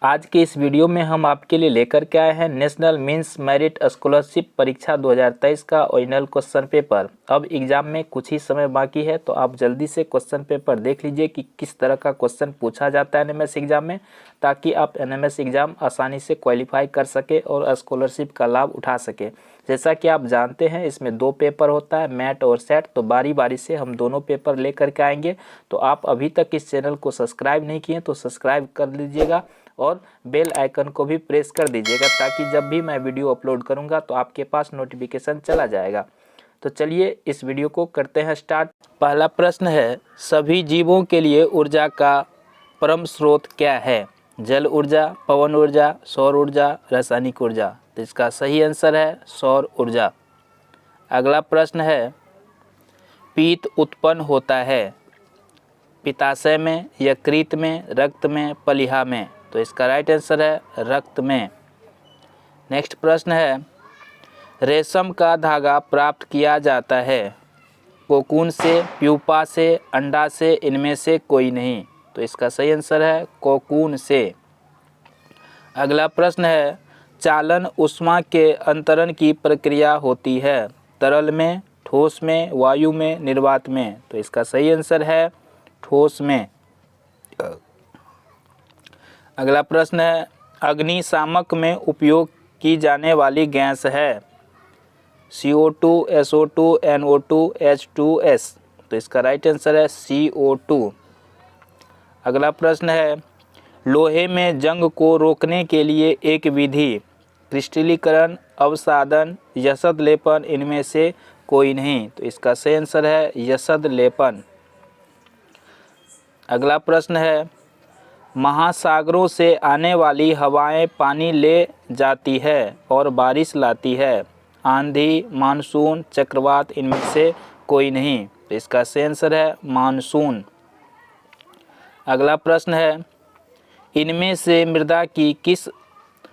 आज के इस वीडियो में हम आपके लिए लेकर के आए हैं नेशनल मीन्स मेरिट स्कॉलरशिप परीक्षा 2023 का ओरिजिनल क्वेश्चन पेपर। अब एग्जाम में कुछ ही समय बाकी है, तो आप जल्दी से क्वेश्चन पेपर देख लीजिए कि किस तरह का क्वेश्चन पूछा जाता है एनएमएस एग्जाम में, ताकि आप एनएमएस एग्जाम आसानी से क्वालिफाई कर सके और स्कॉलरशिप का लाभ उठा सके। जैसा कि आप जानते हैं, इसमें 2 पेपर होता है, मैट और सेट। तो बारी बारी से हम दोनों पेपर लेकर के आएंगे। तो आप अभी तक इस चैनल को सब्सक्राइब नहीं किए तो सब्सक्राइब कर लीजिएगा और बेल आइकन को भी प्रेस कर दीजिएगा, ताकि जब भी मैं वीडियो अपलोड करूंगा तो आपके पास नोटिफिकेशन चला जाएगा। तो चलिए इस वीडियो को करते हैं स्टार्ट। पहला प्रश्न है, सभी जीवों के लिए ऊर्जा का परम स्रोत क्या है? जल ऊर्जा, पवन ऊर्जा, सौर ऊर्जा, रासायनिक ऊर्जा। तो इसका सही आंसर है सौर ऊर्जा। अगला प्रश्न है, पीत उत्पन्न होता है पित्ताशय में, यकृत में, रक्त में, प्लीहा में। तो इसका राइट आंसर है रक्त में। नेक्स्ट प्रश्न है, रेशम का धागा प्राप्त किया जाता है कोकून से, प्यूपा से, अंडा से, इनमें से कोई नहीं। तो इसका सही आंसर है कोकून से। अगला प्रश्न है, चालन ऊष्मा के अंतरण की प्रक्रिया होती है तरल में, ठोस में, वायु में, निर्वात में। तो इसका सही आंसर है ठोस में। अगला प्रश्न है, अग्निशामक में उपयोग की जाने वाली गैस है CO2, SO2, NO2, H2S। तो इसका राइट आंसर है CO2। अगला प्रश्न है, लोहे में जंग को रोकने के लिए एक विधि क्रिस्टलीकरण, अवसादन, यशद लेपन, इनमें से कोई नहीं। तो इसका सही आंसर है यशद लेपन। अगला प्रश्न है, महासागरों से आने वाली हवाएं पानी ले जाती है और बारिश लाती है आंधी, मानसून, चक्रवात, इनमें से कोई नहीं। तो इसका सही आंसर है मानसून। अगला प्रश्न है, इनमें से मृदा की किस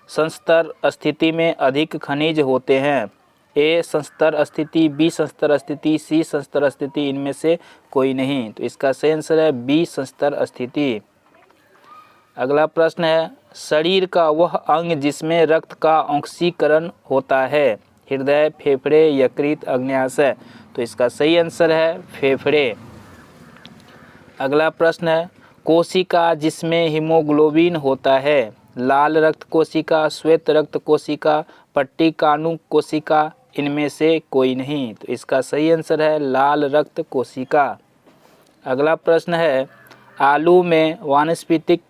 संस्तर स्थिति में अधिक खनिज होते हैं? A संस्तर स्थिति, B संस्तर स्थिति, C संस्तर स्थिति, इनमें से कोई नहीं। तो इसका सही आंसर है B संस्तर स्थिति। अगला प्रश्न है, शरीर का वह अंग जिसमें रक्त का ऑक्सीकरण होता है हृदय, फेफड़े, यकृत, अग्न्याशय। तो इसका सही आंसर है फेफड़े। अगला प्रश्न है, कोशिका जिसमें हीमोग्लोबिन होता है लाल रक्त कोशिका, श्वेत रक्त कोशिका, पट्टिकाणु कोशिका, इनमें से कोई नहीं। तो इसका सही आंसर है लाल रक्त कोशिका। अगला प्रश्न है, आलू में वानस्पतिक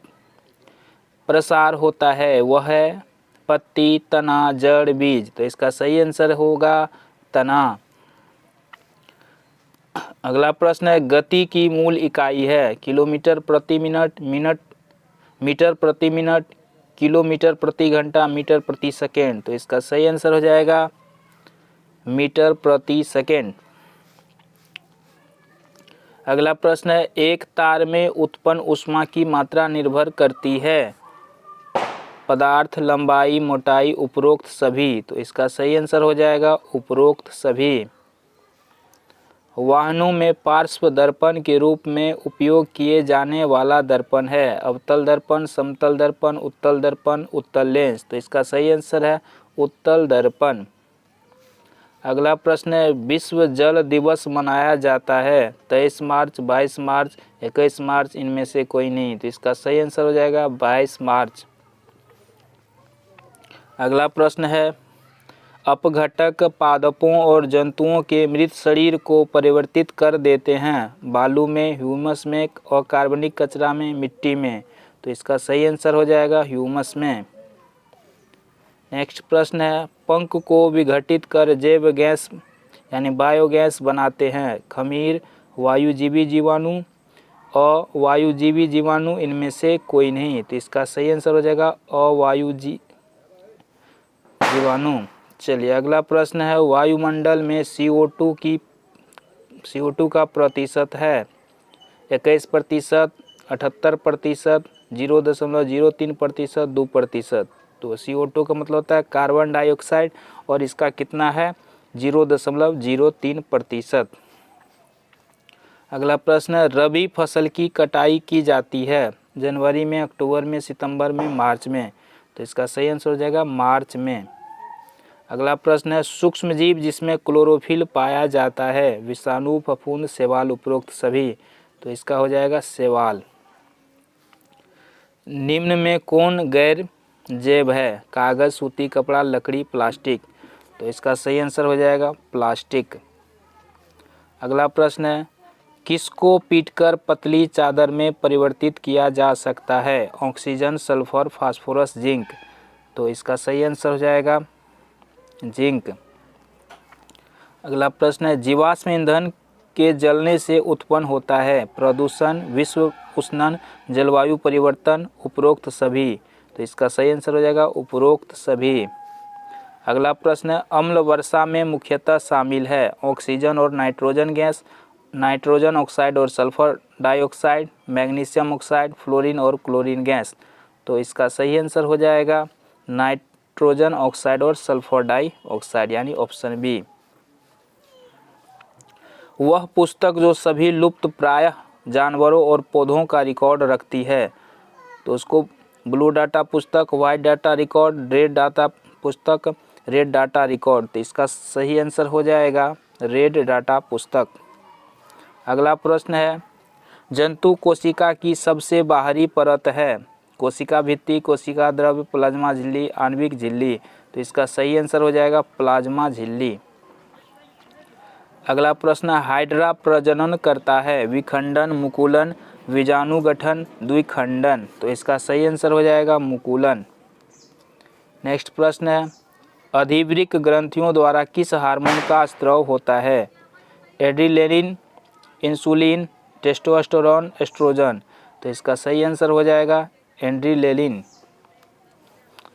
प्रसार होता है, वह है पत्ती, तना, जड़, बीज। तो इसका सही आंसर होगा तना। अगला प्रश्न है, गति की मूल इकाई है किलोमीटर प्रति मिनट, मीटर प्रति मिनट, किलोमीटर प्रति घंटा, मीटर प्रति सेकेंड। तो इसका सही आंसर हो जाएगा मीटर प्रति सेकेंड। अगला प्रश्न है, एक तार में उत्पन्न ऊष्मा की मात्रा निर्भर करती है पदार्थ, लंबाई, मोटाई, उपरोक्त सभी। तो इसका सही आंसर हो जाएगा उपरोक्त सभी। वाहनों में पार्श्व दर्पण के रूप में उपयोग किए जाने वाला दर्पण है अवतल दर्पण, समतल दर्पण, उत्तल दर्पण, उत्तल लेंस। तो इसका सही आंसर है उत्तल दर्पण। अगला प्रश्न है, विश्व जल दिवस मनाया जाता है 23 मार्च, 22 मार्च, 21 मार्च, इनमें से कोई नहीं। तो इसका सही आंसर हो जाएगा 22 मार्च। अगला प्रश्न है, अपघटक पादपों और जंतुओं के मृत शरीर को परिवर्तित कर देते हैं बालू में, ह्यूमस में, अकार्बनिक कचरा में, मिट्टी में। तो इसका सही आंसर हो जाएगा ह्यूमस में। नेक्स्ट प्रश्न है, पंख को विघटित कर जैव गैस यानी बायोगैस बनाते हैं खमीर, वायुजीवी जीवाणु, अवायुजीवी जीवाणु, इनमें से कोई नहीं। तो इसका सही आंसर हो जाएगा अवायुजीवाणु। चलिए अगला प्रश्न है, वायुमंडल में CO2 का प्रतिशत है 21%, 78%, 0.03%, 2%। तो CO2 का मतलब होता है कार्बन डाइऑक्साइड और इसका कितना है 0.03%। अगला प्रश्न है, रबी फसल की कटाई की जाती है जनवरी में, अक्टूबर में, सितंबर में, मार्च में। तो इसका सही आंसर हो जाएगा मार्च में। अगला प्रश्न है सूक्ष्म जीव जिसमें क्लोरोफिल पाया जाता है, विषाणु, फफूंद, शैवाल, उपरोक्त सभी। तो इसका हो जाएगा शैवाल। निम्न में कौन गैर जैव है, कागज, सूती कपड़ा, लकड़ी, प्लास्टिक। तो इसका सही आंसर हो जाएगा प्लास्टिक। अगला प्रश्न है किसको पीटकर पतली चादर में परिवर्तित किया जा सकता है, ऑक्सीजन, सल्फर, फास्फोरस, जिंक। तो इसका सही आंसर हो जाएगा जिंक। अगला प्रश्न है जीवाश्म ईंधन के जलने से उत्पन्न होता है, प्रदूषण, विश्व उष्णन, जलवायु परिवर्तन, उपरोक्त सभी। तो इसका सही आंसर हो जाएगा उपरोक्त सभी। अगला प्रश्न है अम्ल वर्षा में मुख्यतः शामिल है, ऑक्सीजन और नाइट्रोजन गैस, नाइट्रोजन ऑक्साइड और sulphur dioxide, magnesium oxide, fluorine और क्लोरीन गैस। तो इसका सही आंसर हो जाएगा नाइट्रोजन ऑक्साइड और सल्फर डाइऑक्साइड यानी ऑप्शन बी। वह पुस्तक जो सभी लुप्त प्रायः जानवरों और पौधों का रिकॉर्ड रखती है, तो उसको ब्लू डाटा पुस्तक, white data record, red data पुस्तक, रेड डाटा रिकॉर्ड। तो इसका सही आंसर हो जाएगा रेड डाटा पुस्तक। अगला प्रश्न है जंतु कोशिका की सबसे बाहरी परत है, कोशिका भित्ति, कोशिका द्रव्य, प्लाज्मा झिल्ली, आणविक झिल्ली। तो इसका सही आंसर हो जाएगा प्लाज्मा झिल्ली। अगला प्रश्न हाइड्रा प्रजनन करता है, विखंडन, मुकुलन, बीजाणु गठन, द्विखंडन। तो इसका सही आंसर हो जाएगा मुकुलन। नेक्स्ट प्रश्न है अधिवृक्क ग्रंथियों द्वारा किस हार्मोन का स्राव होता है, एड्रेनलिन, इंसुलिन, टेस्टोस्टेरोन, एस्ट्रोजन। तो इसका सही आंसर हो जाएगा एड्रेनलिन।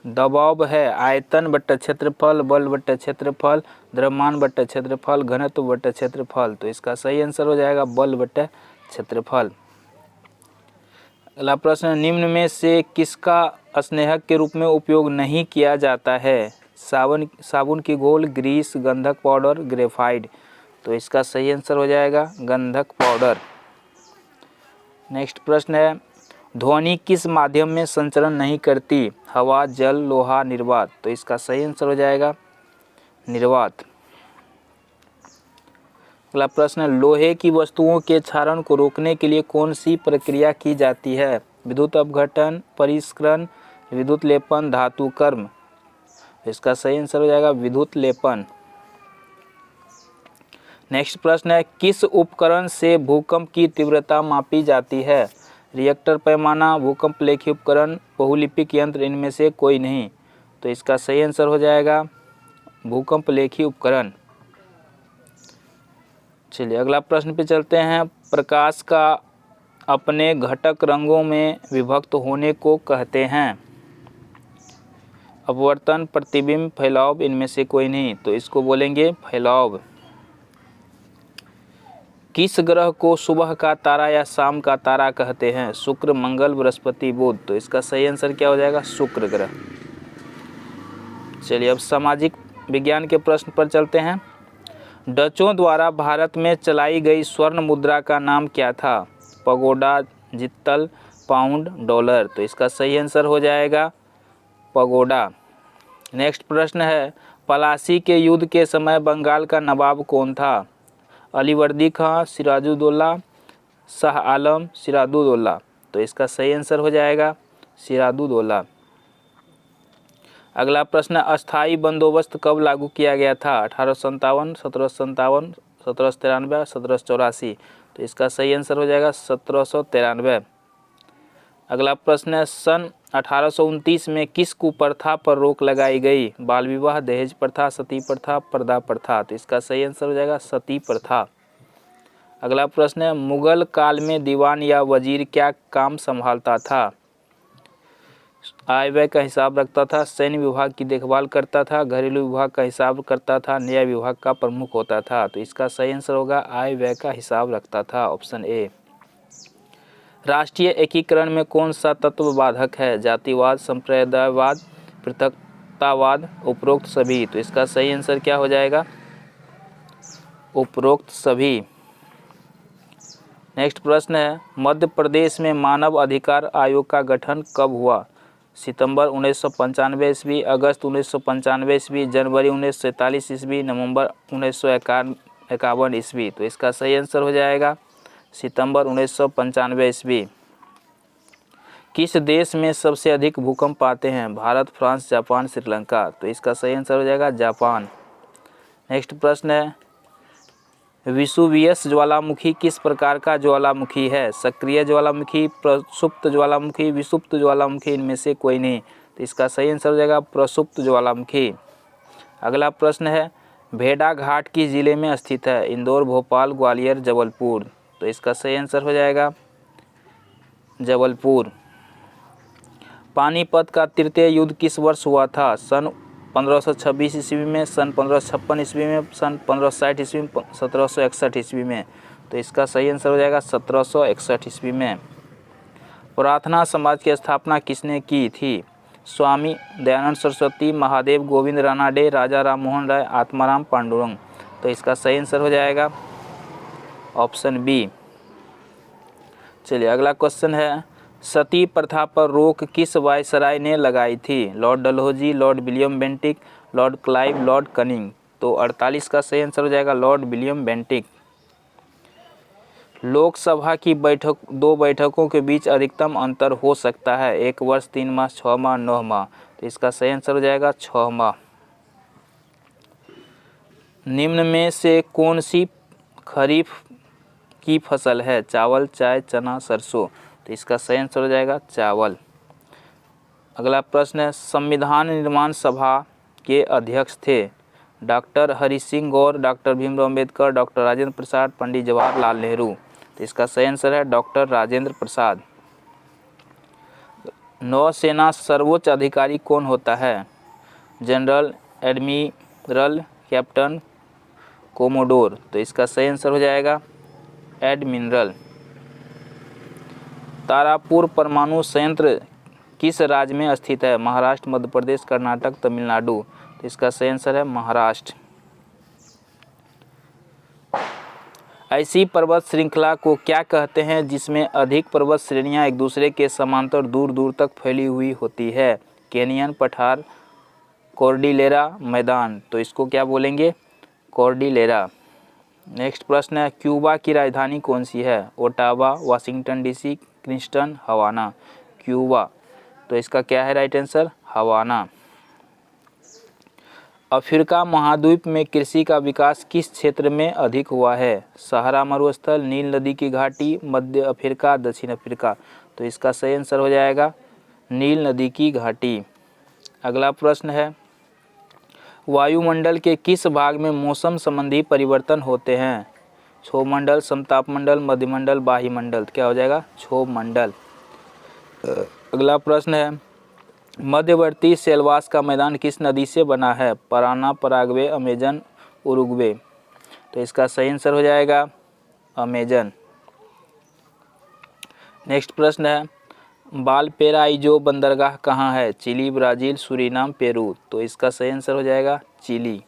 दबाव है आयतन बट्टा क्षेत्रफल, बल बट्टा क्षेत्रफल, द्रव्यमान बट्टा क्षेत्रफल, घनत्व बट्टा क्षेत्रफल। तो इसका सही आंसर हो जाएगा बल बट्टा क्षेत्रफल। अगला प्रश्न निम्न में से किसका स्नेहक के रूप में उपयोग नहीं किया जाता है, साबुन की घोल, ग्रीस, गंधक पाउडर, ग्रेफाइट। तो इसका सही आंसर हो जाएगा गंधक पाउडर। नेक्स्ट प्रश्न है ध्वनि किस माध्यम में संचरण नहीं करती, हवा, जल, लोहा, निर्वात। तो इसका सही आंसर हो जाएगा निर्वात। अगला प्रश्न लोहे की वस्तुओं के क्षरण को रोकने के लिए कौन सी प्रक्रिया की जाती है, विद्युत अपघटन, परिष्करण, विद्युत लेपन, धातु कर्म। इसका सही आंसर हो जाएगा विद्युत लेपन। नेक्स्ट प्रश्न है किस उपकरण से भूकंप की तीव्रता मापी जाती है, रिएक्टर पैमाना, भूकंप लेखी उपकरण, बहुलिपिक यंत्र, इनमें से कोई नहीं। तो इसका सही आंसर हो जाएगा भूकंप लेखी उपकरण। चलिए अगला प्रश्न पे चलते हैं प्रकाश का अपने घटक रंगों में विभक्त होने को कहते हैं, अपवर्तन, प्रतिबिंब, फैलाव, इनमें से कोई नहीं। तो इसको बोलेंगे फैलाव। किस ग्रह को सुबह का तारा या शाम का तारा कहते हैं, शुक्र, मंगल, बृहस्पति, बुध। तो इसका सही आंसर क्या हो जाएगा शुक्र ग्रह। चलिए अब सामाजिक विज्ञान के प्रश्न पर चलते हैं। डचों द्वारा भारत में चलाई गई स्वर्ण मुद्रा का नाम क्या था, पगोडा, जित्तल, पाउंड, डॉलर। तो इसका सही आंसर हो जाएगा पगोडा। नेक्स्ट प्रश्न है पलासी के युद्ध के समय बंगाल का नवाब कौन था, अलीवर्दी खां, सिराजुद्दौला, शाह आलम, सिराजुद्दौला। तो इसका सही आंसर हो जाएगा सिराजुद्दौला। अगला प्रश्न अस्थाई बंदोबस्त कब लागू किया गया था, 1857, 1757, 1793, 1784। तो इसका सही आंसर हो जाएगा 1793। अगला प्रश्न है सन 1829 में किस कुप्रथा पर रोक लगाई गई, बाल विवाह, दहेज प्रथा, सती प्रथा, पर्दा प्रथा। तो इसका सही आंसर हो जाएगा सती प्रथा। अगला प्रश्न है मुगल काल में दीवान या वजीर क्या काम संभालता था, आय व्यय का हिसाब रखता था, सैन्य विभाग की देखभाल करता था, घरेलू विभाग का हिसाब करता था, न्याय विभाग का प्रमुख होता था। तो इसका सही आंसर होगा आय व्यय का हिसाब रखता था, ऑप्शन ए। राष्ट्रीय एकीकरण में कौन सा तत्व बाधक है, जातिवाद, संप्रदायवाद, पृथकतावाद, उपरोक्त सभी। तो इसका सही आंसर क्या हो जाएगा उपरोक्त सभी। नेक्स्ट प्रश्न है, मध्य प्रदेश में मानव अधिकार आयोग का गठन कब हुआ? सितंबर 1995 ईस्वी, अगस्त 1995 ईस्वी, जनवरी 1947 ईस्वी, नवंबर 1951 ईस्वी। तो इसका सही आंसर हो जाएगा सितंबर 1995 ईस्वी। किस देश में सबसे अधिक भूकंप आते हैं? Bharat, France, Japan, Sri Lanka. तो इसका सही आंसर हो जाएगा जापान। नेक्स्ट प्रश्न है, विसुवियस ज्वालामुखी किस प्रकार का ज्वालामुखी है? सक्रिय ज्वालामुखी, प्रसुप्त ज्वालामुखी, विसुप्त ज्वालामुखी, इनमें से कोई नहीं। तो इसका सही आंसर हो जाएगा प्रसुप्त ज्वालामुखी। अगला प्रश्न है, भेड़ा घाट किस जिले में स्थित है? इंदौर, भोपाल, ग्वालियर, जबलपुर। तो इसका सही आंसर हो जाएगा जबलपुर। पानीपत का तृतीय युद्ध किस वर्ष हुआ था? सन 1526 ईस्वी में, सन 1556 ईस्वी में, सन 1560 ईस्वी में, 1761 ईस्वी में। तो इसका सही आंसर हो जाएगा 1761 ईस्वी में। प्रार्थना समाज की स्थापना किसने की थी? स्वामी दयानंद सरस्वती, महादेव गोविंद रानाडे, राजा राम मोहन राय, आत्माराम पांडुरंग। तो इसका सही आंसर हो जाएगा ऑप्शन बी। चलिए अगला क्वेश्चन है, सती प्रथा पर रोक किस वायसराय ने लगाई थी? Lord Dalhousie, Lord William Bentinck, Lord Clive, Lord cunning. तो 48 का सही आंसर हो जाएगा लॉर्ड विलियम बेंटिक। लोकसभा की दो बैठकों के बीच अधिकतम अंतर हो सकता है? 1 वर्ष, 3 माह, 6 माह, 9 माह। तो इसका सही आंसर हो जाएगा 6 माह। निम्न में से कौन सी खरीफ की फसल है? चावल, चाय, चना, सरसों। तो इसका सही आंसर हो जाएगा चावल। अगला प्रश्न है, संविधान निर्माण सभा के अध्यक्ष थे? डॉक्टर हरि सिंह गौर, डॉक्टर भीमराव अम्बेडकर, डॉक्टर राजेंद्र प्रसाद, पंडित जवाहरलाल नेहरू। तो इसका सही आंसर है डॉक्टर राजेंद्र प्रसाद। नौसेना सर्वोच्च अधिकारी कौन होता है? General, admiral, captain, commodore. तो इसका सही आंसर हो जाएगा एडमिरल। तारापुर परमाणु संयंत्र किस राज्य में स्थित है? महाराष्ट्र, मध्य प्रदेश, कर्नाटक, तमिलनाडु। तो इसका सही आंसर है महाराष्ट्र। ऐसी पर्वत श्रृंखला को क्या कहते हैं जिसमें अधिक पर्वत श्रेणियां एक दूसरे के समांतर दूर दूर तक फैली हुई होती है? कैनियन, पठार, कॉर्डिलेरा, मैदान। तो इसको क्या बोलेंगे? कॉर्डिलेरा। नेक्स्ट प्रश्न है, क्यूबा की राजधानी कौन सी है? ओटावा, वाशिंगटन डीसी, क्रिस्टन, हवाना। क्यूबा। तो इसका क्या है राइट आंसर? हवाना। अफ्रीका महाद्वीप में कृषि का विकास किस क्षेत्र में अधिक हुआ है? सहारा मरुस्थल, नील नदी की घाटी, मध्य अफ्रीका, दक्षिण अफ्रीका। तो इसका सही आंसर हो जाएगा नील नदी की घाटी। अगला प्रश्न है, वायुमंडल के किस भाग में मौसम संबंधी परिवर्तन होते हैं? क्षोभमंडल, समतापमंडल, मध्यमंडल, बाह्यमंडल। क्या हो जाएगा? क्षोभमंडल। अगला प्रश्न है, मध्यवर्ती सेलवास का मैदान किस नदी से बना है? Parana, Paraguay, Amazon, Uruguay. तो इसका सही आंसर हो जाएगा अमेजन। नेक्स्ट प्रश्न है, वालपेराइजो बंदरगाह कहाँ है? Chile, Brazil, Suriname, Peru. तो इसका सही आंसर हो जाएगा चिली।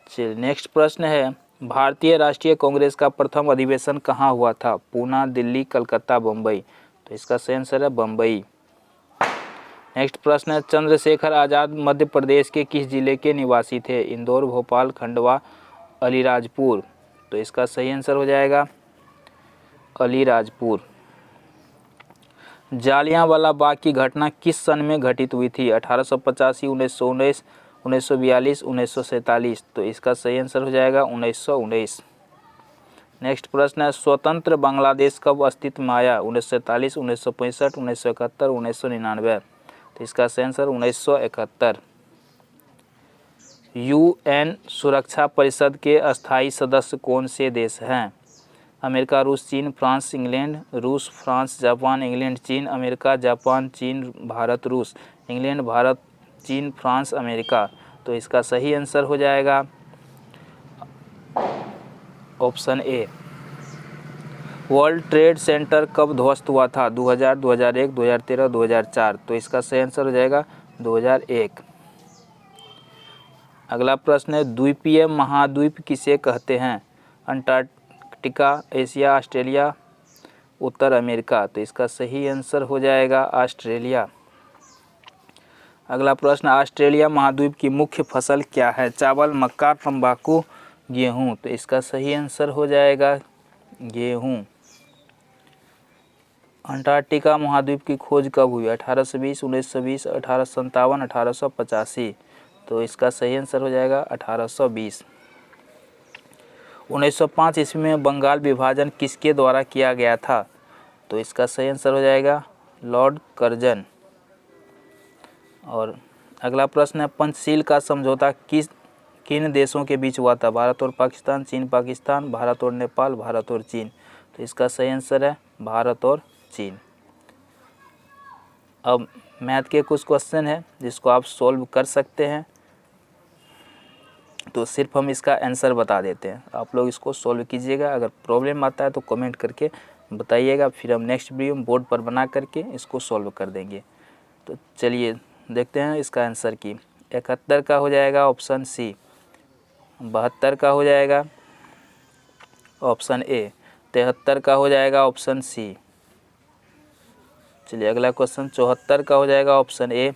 चलिए नेक्स्ट प्रश्न है, भारतीय राष्ट्रीय कांग्रेस का प्रथम अधिवेशन कहाँ हुआ था? पूना, दिल्ली, कलकत्ता, बम्बई। तो इसका सही आंसर है बम्बई। नेक्स्ट प्रश्न है, चंद्रशेखर आज़ाद मध्य प्रदेश के किस जिले के निवासी थे? इंदौर, भोपाल, खंडवा, अलीराजपुर। तो इसका सही आंसर हो जाएगा अलीराजपुर। जालियांवाला बाग की घटना किस सन में घटित हुई थी? 1885, 1919, 1942, 1947। तो इसका सही आंसर हो जाएगा 1919। नेक्स्ट प्रश्न है, स्वतंत्र बांग्लादेश कब अस्तित्व में आया? 1947, 1965, 1971, 1999। तो इसका सही आंसर 1971। UN सुरक्षा परिषद के अस्थायी सदस्य कौन से देश हैं? अमेरिका, रूस, चीन, फ्रांस, इंग्लैंड। रूस, फ्रांस, जापान, इंग्लैंड, चीन। अमेरिका, जापान, चीन, भारत, रूस। इंग्लैंड, भारत, चीन, फ्रांस, अमेरिका। तो इसका सही आंसर हो जाएगा option A. World trade centre कब ध्वस्त हुआ था? 2000, 2001, 2013, 2004। तो इसका सही आंसर हो जाएगा 2001। अगला प्रश्न है, द्वीपीय महाद्वीप किसे कहते हैं? अंटार्कटिका, अंटार्कटिका, एशिया, ऑस्ट्रेलिया, उत्तर अमेरिका। तो इसका सही आंसर हो जाएगा ऑस्ट्रेलिया। अगला प्रश्न, ऑस्ट्रेलिया महाद्वीप की मुख्य फसल क्या है? चावल, मक्का, तंबाकू, गेहूं। तो इसका सही आंसर हो जाएगा गेहूं। अंटार्कटिका महाद्वीप की खोज कब हुई? 1820, 1920, 1857, 1885। तो इसका सही आंसर हो जाएगा 1820। 1905 ईस्वी में बंगाल विभाजन किसके द्वारा किया गया था? तो इसका सही आंसर हो जाएगा लॉर्ड कर्जन। और अगला प्रश्न है, पंचशील का समझौता किन देशों के बीच हुआ था? भारत और पाकिस्तान, चीन पाकिस्तान, भारत और नेपाल, भारत और चीन। तो इसका सही आंसर है भारत और चीन। अब मैथ के कुछ क्वेश्चन है जिसको आप सॉल्व कर सकते हैं, तो सिर्फ हम इसका आंसर बता देते हैं, आप लोग इसको सॉल्व कीजिएगा। अगर प्रॉब्लम आता है तो कमेंट करके बताइएगा, फिर हम नेक्स्ट वीडियो में बोर्ड पर बना करके इसको सॉल्व कर देंगे। तो चलिए देखते हैं इसका आंसर की। 71 का हो जाएगा ऑप्शन सी। 72 का हो जाएगा ऑप्शन ए। 73 का हो जाएगा ऑप्शन सी। चलिए अगला क्वेश्चन, 74 का हो जाएगा ऑप्शन ए।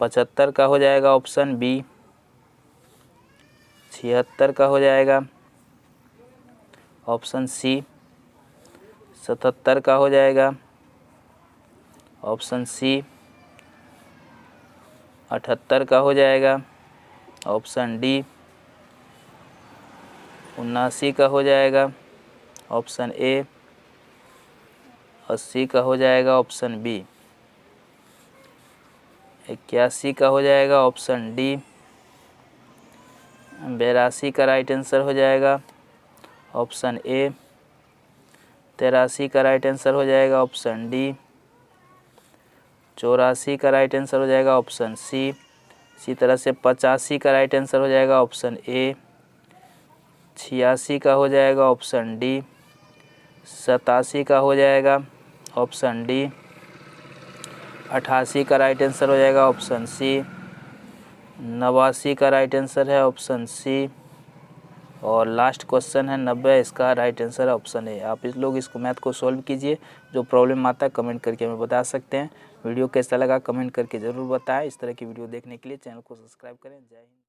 75 का हो जाएगा ऑप्शन बी। 76 का हो जाएगा ऑप्शन सी। 77 का हो जाएगा ऑप्शन सी। 78 का हो जाएगा ऑप्शन डी। 79 का हो जाएगा ऑप्शन ए। 80 का हो जाएगा ऑप्शन बी। 81 का हो जाएगा ऑप्शन डी। 82 का राइट आंसर हो जाएगा ऑप्शन ए। 83 का राइट आंसर हो जाएगा ऑप्शन डी। 84 का राइट आंसर हो जाएगा ऑप्शन सी। इसी तरह से 85 का राइट आंसर हो जाएगा ऑप्शन ए। 86 का हो जाएगा ऑप्शन डी। 87 का हो जाएगा ऑप्शन डी। 88 का राइट आंसर हो जाएगा ऑप्शन सी। 89 का राइट आंसर है ऑप्शन सी। और लास्ट क्वेश्चन है 90, इसका राइट आंसर है ऑप्शन ए। आप इस लोग इसको मैथ को सॉल्व कीजिए, जो प्रॉब्लम आता है कमेंट करके हमें बता सकते हैं। वीडियो कैसा लगा कमेंट करके ज़रूर बताएं। इस तरह की वीडियो देखने के लिए चैनल को सब्सक्राइब करें। जय हिंद।